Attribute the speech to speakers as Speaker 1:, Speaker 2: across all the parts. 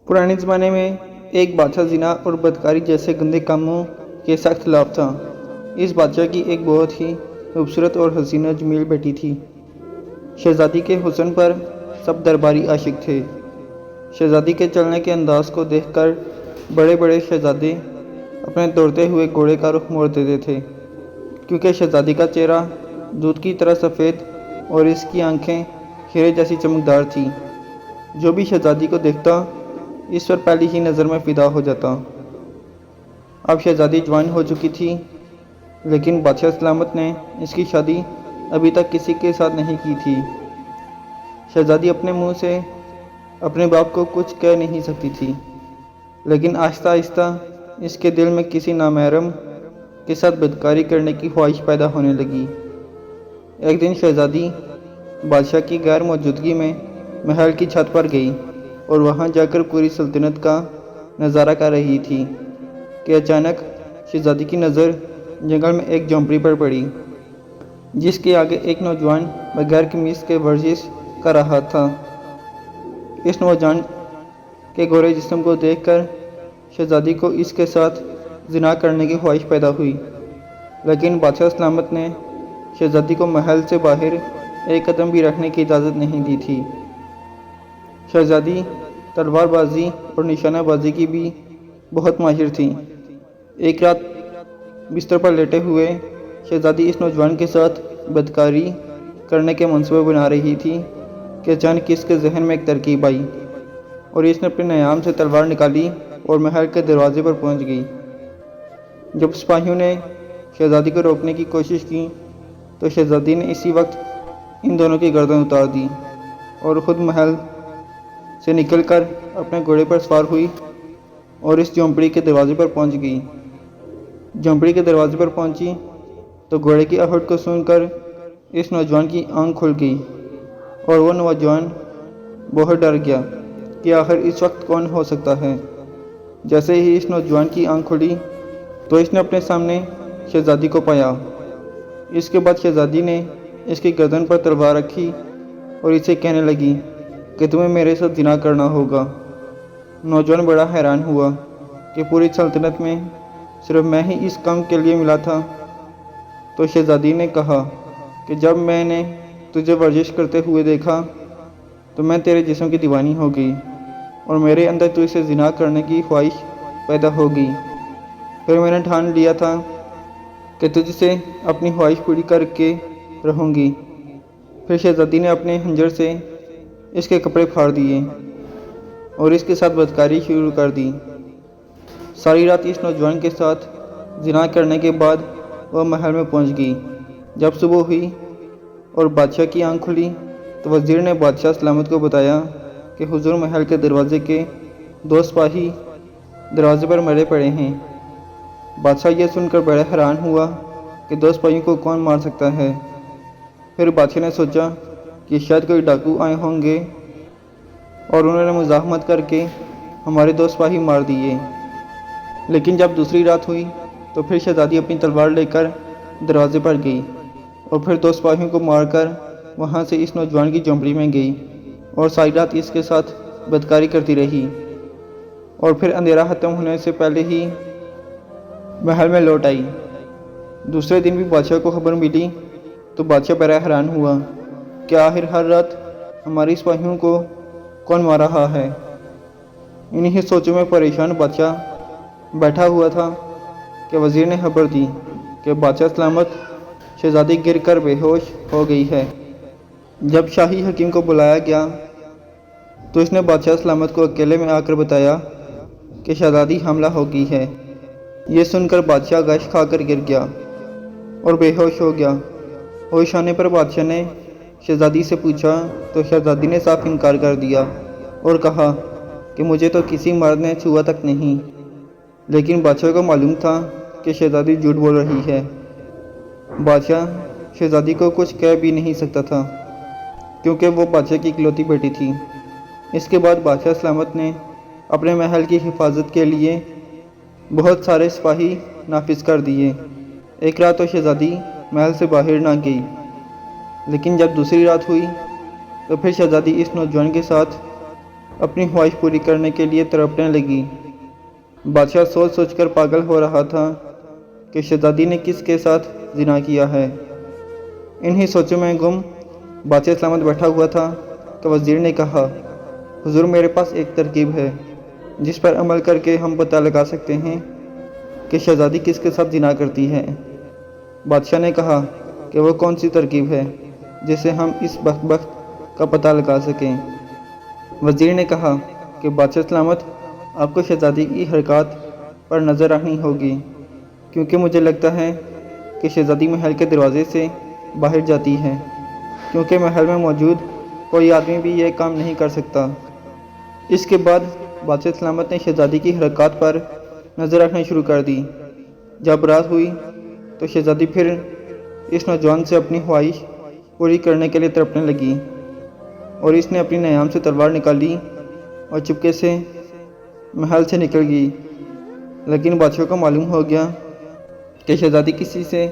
Speaker 1: पुराने ज़माने में एक बादशाह ज़िना और बदकारी जैसे गंदे कामों के सख्त खिलाफ था। इस बादशाह की एक बहुत ही खूबसूरत और हसीना जमील बेटी थी। शहज़ादी के हुस्न पर सब दरबारी आशिक थे। शहज़ादी के चलने के अंदाज को देखकर बड़े बड़े शहज़ादे अपने दौड़ते हुए घोड़े का रुख मोड़ देते थे, क्योंकि शहज़ादी का चेहरा दूध की तरह सफ़ेद और इसकी आंखें हीरे जैसी चमकदार थी। जो भी शहज़ादी को देखता इस पर पहली ही नज़र में फ़िदा हो जाता। अब शहज़ादी जवान हो चुकी थी, लेकिन बादशाह सलामत ने इसकी शादी अभी तक किसी के साथ नहीं की थी। शहज़ादी अपने मुंह से अपने बाप को कुछ कह नहीं सकती थी, लेकिन आहिस्ता आहिस्ता इसके दिल में किसी नामहरम के साथ बदकारी करने की ख्वाहिश पैदा होने लगी। एक दिन शहज़ादी बादशाह की गैर मौजूदगी में महल की छत पर गई और वहां जाकर पूरी सल्तनत का नज़ारा कर रही थी कि अचानक शहज़ादी की नज़र जंगल में एक झोंपड़ी पर पड़ी, जिसके आगे एक नौजवान बगैर कमीज़ के वर्जिश कर रहा था। इस नौजवान के गोरे जिस्म को देखकर शहज़ादी को इसके साथ जिना करने की ख्वाहिश पैदा हुई, लेकिन बादशाह सलामत ने शहज़ादी को महल से बाहर एक कदम भी रखने की इजाज़त नहीं दी थी। शहज़ादी तलवारबाजी और निशानाबाजी की भी बहुत माहिर थी। एक रात बिस्तर पर लेटे हुए शहज़ादी इस नौजवान के साथ बदकारी करने के मंसूबे बना रही थी कि अचानक इसके जहन में एक तरकीब आई और इसने अपने नयाम से तलवार निकाली और महल के दरवाजे पर पहुंच गई। जब सिपाहियों ने शहज़ादी को रोकने की कोशिश की तो शहज़ादी ने इसी वक्त इन दोनों की गर्दन उतार दी और ख़ुद महल से निकलकर अपने घोड़े पर सवार हुई और इस झोंपड़ी के दरवाजे पर पहुंच गई। झोंपड़ी के दरवाजे पर पहुंची तो घोड़े की आहट को सुनकर इस नौजवान की आंख खुल गई और वो नौजवान बहुत डर गया कि आखिर इस वक्त कौन हो सकता है। जैसे ही इस नौजवान की आंख खुली तो इसने अपने सामने शहज़ादी को पाया। इसके बाद शहज़ादी ने इसकी गर्दन पर तलवार रखी और इसे कहने लगी कि तुम्हें मेरे साथ जिना करना होगा। नौजवान बड़ा हैरान हुआ कि पूरी सल्तनत में सिर्फ मैं ही इस काम के लिए मिला था। तो शहज़ादी ने कहा कि जब मैंने तुझे वर्जिश करते हुए देखा तो मैं तेरे जिस्म की दीवानी हो गई और मेरे अंदर तुझसे जिना करने की ख्वाहिश पैदा हो गई। फिर मैंने ठान लिया था कि तुझसे अपनी ख्वाहिश पूरी करके रहूँगी। फिर शहज़ादी ने अपने खंजर से इसके कपड़े फाड़ दिए और इसके साथ बदकारी शुरू कर दी। सारी रात इस नौजवान के साथ जिना करने के बाद वह महल में पहुंच गई। जब सुबह हुई और बादशाह की आंख खुली तो वज़ीर ने बादशाह सलामत को बताया कि हुजूर महल के दरवाजे के 2 सिपाही दरवाजे पर मरे पड़े हैं। बादशाह यह सुनकर बड़ा हैरान हुआ कि 2 सिपाहियों को कौन मार सकता है। फिर बादशाह ने सोचा कि शायद कोई डाकू आए होंगे और उन्होंने मुज़ाहमत करके हमारे 2 सिपाही मार दिए। लेकिन जब दूसरी रात हुई तो फिर शहज़ादी अपनी तलवार लेकर दरवाजे पर गई और फिर 2 सिपाहियों को मारकर वहां से इस नौजवान की झोंपड़ी में गई और सारी रात इसके साथ बदकारी करती रही और फिर अंधेरा ख़त्म होने से पहले ही महल में लौट आई। दूसरे दिन भी बादशाह को खबर मिली तो बादशाह बड़ा हैरान हुआ कि आखिर हर रात हमारी सिपाहियों को कौन मार रहा है। इन्हीं सोचों में परेशान बादशाह बैठा हुआ था कि वज़ीर ने खबर दी कि बादशाह सलामत शहज़ादी गिर कर बेहोश हो गई है। जब शाही हकीम को बुलाया गया तो इसने बादशाह सलामत को अकेले में आकर बताया कि शहज़ादी हमला हो गई है। ये सुनकर बादशाह गश खाकर गिर गया और बेहोश हो गया। होश आने पर बादशाह ने शहज़ादी से पूछा तो शहज़ादी ने साफ इनकार कर दिया और कहा कि मुझे तो किसी मर्द ने छुआ तक नहीं। लेकिन बादशाह को मालूम था कि शहज़ादी झूठ बोल रही है। बादशाह शहज़ादी को कुछ कह भी नहीं सकता था, क्योंकि वो बादशाह की इकलौती बेटी थी। इसके बाद बादशाह सलामत ने अपने महल की हिफाजत के लिए बहुत सारे सिपाही नाफिज कर दिए। एक रात तो शहज़ादी महल से बाहर ना गई, लेकिन जब दूसरी रात हुई तो फिर शहज़ादी इस नौजवान के साथ اپنی خواہش پوری کرنے کے لیے تڑپنے لگی۔ بادشاہ سوچ سوچ کر پاگل ہو رہا تھا کہ شہزادی نے کس کے ساتھ زنا کیا ہے۔ انہی سوچوں میں گم بادشاہ سلامت بیٹھا ہوا تھا کہ وزیر نے کہا، حضور میرے پاس ایک ترکیب ہے جس پر عمل کر کے ہم پتہ لگا سکتے ہیں کہ شہزادی کس کے ساتھ زنا کرتی ہے۔ بادشاہ نے کہا کہ وہ کون سی ترکیب ہے جس سے ہم اس بدبخت کا پتہ لگا سکیں۔ وزیر نے کہا کہ بادشاہ سلامت، آپ کو شہزادی کی حرکات پر نظر رکھنی ہوگی، کیونکہ مجھے لگتا ہے کہ شہزادی محل کے دروازے سے باہر جاتی ہے، کیونکہ محل میں موجود کوئی آدمی بھی یہ کام نہیں کر سکتا۔ اس کے بعد بادشاہ سلامت نے شہزادی کی حرکات پر نظر رکھنا شروع کر دی۔ جب رات ہوئی تو شہزادی پھر اس نوجوان سے اپنی خواہش پوری کرنے کے لیے تڑپنے لگی، اور اس نے اپنی نیام سے تلوار نکالی اور چپکے سے محل سے نکل گئی۔ لیکن بادشاہ کو معلوم ہو گیا کہ شہزادی کسی سے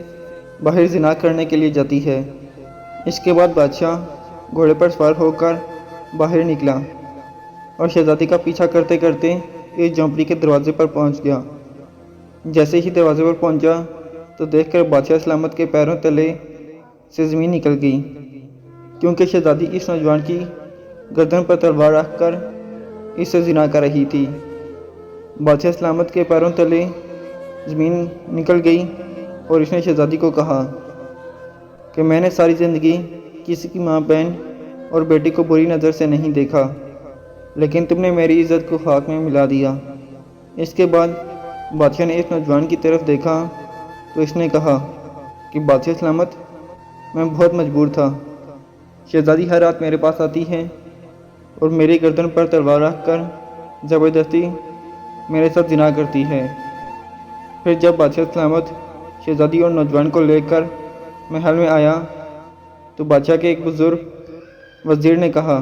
Speaker 1: باہر زنا کرنے کے لیے جاتی ہے۔ اس کے بعد بادشاہ گھوڑے پر سوار ہو کر باہر نکلا اور شہزادی کا پیچھا کرتے کرتے اس جھونپڑی کے دروازے پر پہنچ گیا۔ جیسے ہی دروازے پر پہنچا تو دیکھ کر بادشاہ سلامت کے پیروں تلے سے زمین نکل گئی، کیونکہ شہزادی اس نوجوان کی گردن پر تلوار رکھ کر اس سے زنا کر رہی تھی۔ بادشاہ سلامت کے پیروں تلے زمین نکل گئی اور اس نے شہزادی کو کہا کہ میں نے ساری زندگی کسی کی ماں، بہن اور بیٹی کو بری نظر سے نہیں دیکھا، لیکن تم نے میری عزت کو خاک میں ملا دیا۔ اس کے بعد بادشاہ نے اس نوجوان کی طرف دیکھا تو اس نے کہا کہ بادشاہ سلامت، میں بہت مجبور تھا۔ شہزادی ہر رات میرے پاس آتی ہے اور میری گردن پر تلوار رکھ کر زبردستی میرے ساتھ زنا کرتی ہے۔ پھر جب بادشاہ سلامت شہزادی اور نوجوان کو لے کر محل میں آیا تو بادشاہ کے ایک بزرگ وزیر نے کہا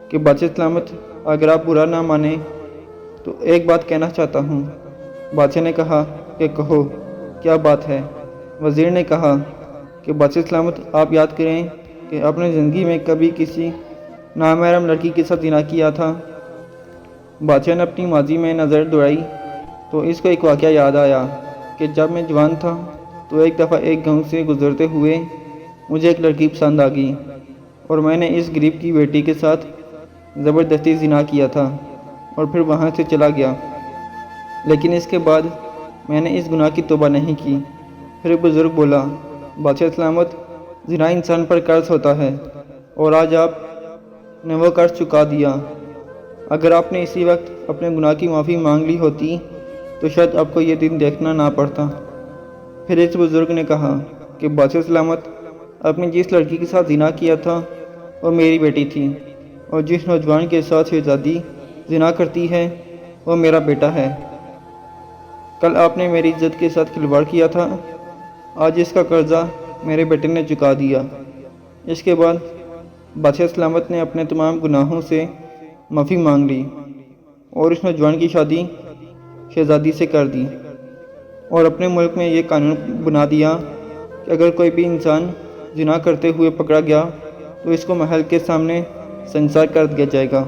Speaker 1: کہ بادشاہ سلامت، اگر آپ برا نہ مانیں تو ایک بات کہنا چاہتا ہوں۔ بادشاہ نے کہا کہ کہو، کیا بات ہے؟ وزیر نے کہا کہ بادشاہ سلامت، آپ یاد کریں کہ آپ نے زندگی میں کبھی کسی نامحرم لڑکی کے ساتھ زنا کیا تھا۔ بادشاہ نے اپنی ماضی میں نظر دوڑائی تو اس کو ایک واقعہ یاد آیا کہ جب میں جوان تھا تو ایک دفعہ ایک گاؤں سے گزرتے ہوئے مجھے ایک لڑکی پسند آ گئی اور میں نے اس غریب کی بیٹی کے ساتھ زبردستی زنا کیا تھا اور پھر وہاں سے چلا گیا، لیکن اس کے بعد میں نے اس گناہ کی توبہ نہیں کی۔ پھر بزرگ بولا، بادشاہ سلامت، زنا انسان پر قرض ہوتا ہے اور آج آپ نے وہ قرض چکا دیا۔ اگر آپ نے اسی وقت اپنے گناہ کی معافی مانگ لی ہوتی تو شاید آپ کو یہ دن دیکھنا نہ پڑتا۔ پھر اس بزرگ نے کہا کہ بادشاہ سلامت، آپ نے جس لڑکی کے ساتھ زنا کیا تھا وہ میری بیٹی تھی، اور جس نوجوان کے ساتھ شہزادی زنا کرتی ہے وہ میرا بیٹا ہے۔ کل آپ نے میری عزت کے ساتھ کھلواڑ کیا تھا، آج اس کا قرضہ میرے بیٹے نے چکا دیا۔ اس کے بعد بادشاہ سلامت نے اپنے تمام گناہوں سے معافی مانگ لی اور اس نوجوان کی شادی شہزادی سے کر دی، اور اپنے ملک میں یہ قانون بنا دیا کہ اگر کوئی بھی انسان زنا کرتے ہوئے پکڑا گیا تو اس کو محل کے سامنے سنسار کر دیا جائے گا۔